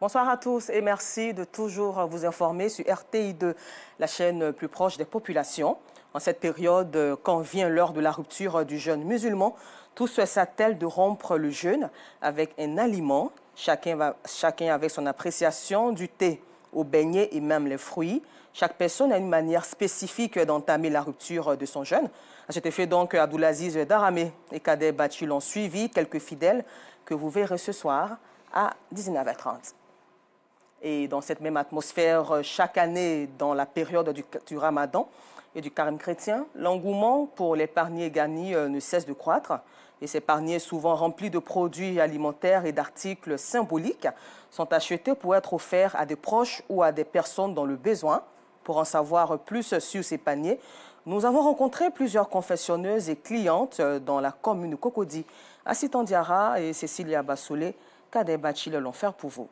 Bonsoir à tous et merci de toujours vous informer sur RTI2, la chaîne plus proche des populations. En cette période, quand vient l'heure de la rupture du jeûne musulman, tous s'attellent de rompre le jeûne avec un aliment. Chacun avec son appréciation du thé aux beignets et même les fruits. Chaque personne a une manière spécifique d'entamer la rupture de son jeûne. À cet effet, donc, Abdoulaziz Daramé et Kader Bachi l'ont suivi, quelques fidèles que vous verrez ce soir à 19h30. Et dans cette même atmosphère, chaque année, dans la période du Ramadan et du Carême chrétien, l'engouement pour les paniers garnis ne cesse de croître. Et ces paniers, souvent remplis de produits alimentaires et d'articles symboliques, sont achetés pour être offerts à des proches ou à des personnes dans le besoin. Pour en savoir plus sur ces paniers, nous avons rencontré plusieurs confessionneuses et clientes dans la commune de Cocody. Assitan Diarra et Cécilia Bassolé, Kader Bachi l'ont fait pour vous.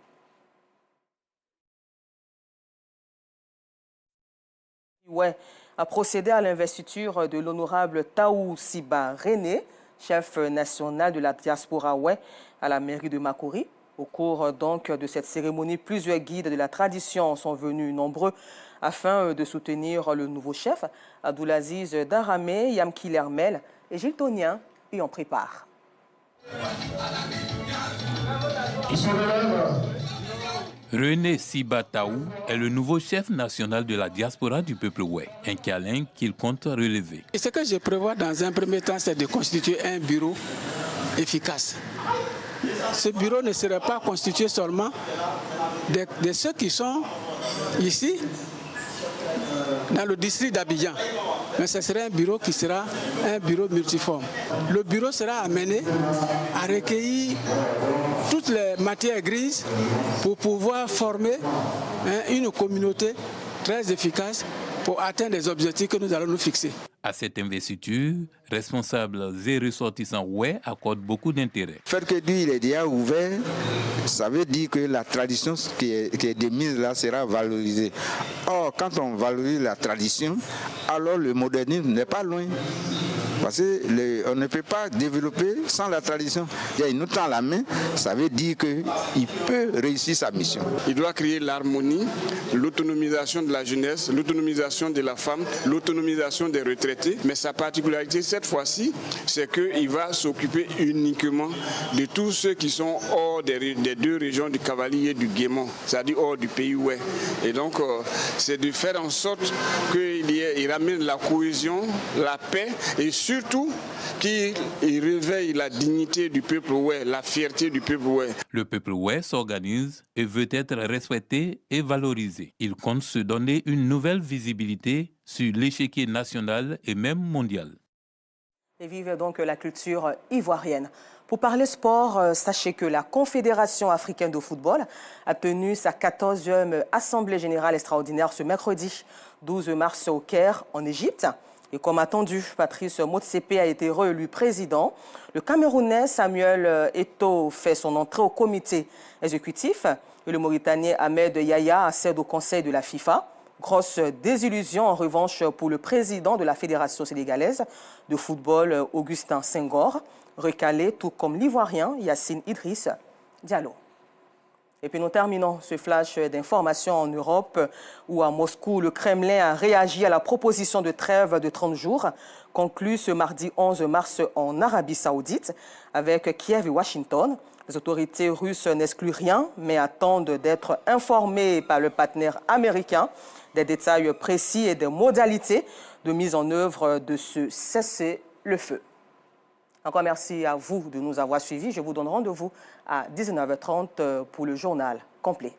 Ouais, a procédé à l'investiture de l'honorable Taou Siba René, chef national de la diaspora ouais, à la mairie de Makori. Au cours donc de cette cérémonie, plusieurs guides de la tradition sont venus nombreux afin de soutenir le nouveau chef. Abdoulaziz Daramé, Yamki Lermel et Gilles Tonien y en préparent. René Siba Taou est le nouveau chef national de la diaspora du peuple Oué, un câlin qu'il compte relever. Et ce que je prévois dans un premier temps, c'est de constituer un bureau efficace. Ce bureau ne serait pas constitué seulement de ceux qui sont ici, dans le district d'Abidjan, mais ce serait un bureau qui sera un bureau multiforme. Le bureau sera amené à recueillir toutes les matières grises pour pouvoir former une communauté très efficace pour atteindre les objectifs que nous allons nous fixer. À cette investiture, responsables et ressortissants ouais accordent beaucoup d'intérêt. Le fait que lui il est déjà ouvert, ça veut dire que la tradition qui est démise là sera valorisée. Or, quand on valorise la tradition, alors le modernisme n'est pas loin. Parce qu'on ne peut pas développer sans la tradition. Il nous tend la main, ça veut dire qu'il peut réussir sa mission. Il doit créer l'harmonie, l'autonomisation de la jeunesse, l'autonomisation de la femme, l'autonomisation des retraités. Mais sa particularité cette fois-ci, c'est qu'il va s'occuper uniquement de tous ceux qui sont hors des deux régions du Cavalier et du Guémon, c'est-à-dire hors du pays ouest. Et donc, c'est de faire en sorte qu'il ramène la cohésion, la paix et surtout qu'il réveille la dignité du peuple ouest, la fierté du peuple ouest. Le peuple ouest s'organise et veut être respecté et valorisé. Il compte se donner une nouvelle visibilité sur l'échiquier national et même mondial. Et vive donc la culture ivoirienne. Pour parler sport, sachez que la Confédération africaine de football a tenu sa 14e Assemblée générale extraordinaire ce mercredi 12 mars au Caire, en Égypte. Et comme attendu, Patrice Motsepe a été réélu président. Le Camerounais Samuel Eto'o fait son entrée au comité exécutif. Et le Mauritanien Ahmed Yahya accède au conseil de la FIFA. Grosse désillusion en revanche pour le président de la Fédération sénégalaise de football, Augustin Senghor, recalé tout comme l'Ivoirien Yacine Idriss Diallo. Et puis nous terminons ce flash d'informations en Europe où à Moscou, le Kremlin a réagi à la proposition de trêve de 30 jours conclue ce mardi 11 mars en Arabie Saoudite avec Kiev et Washington. Les autorités russes n'excluent rien mais attendent d'être informées par le partenaire américain des détails précis et des modalités de mise en œuvre de ce cessez-le-feu. Encore merci à vous de nous avoir suivis. Je vous donne rendez-vous à 19h30 pour le journal complet.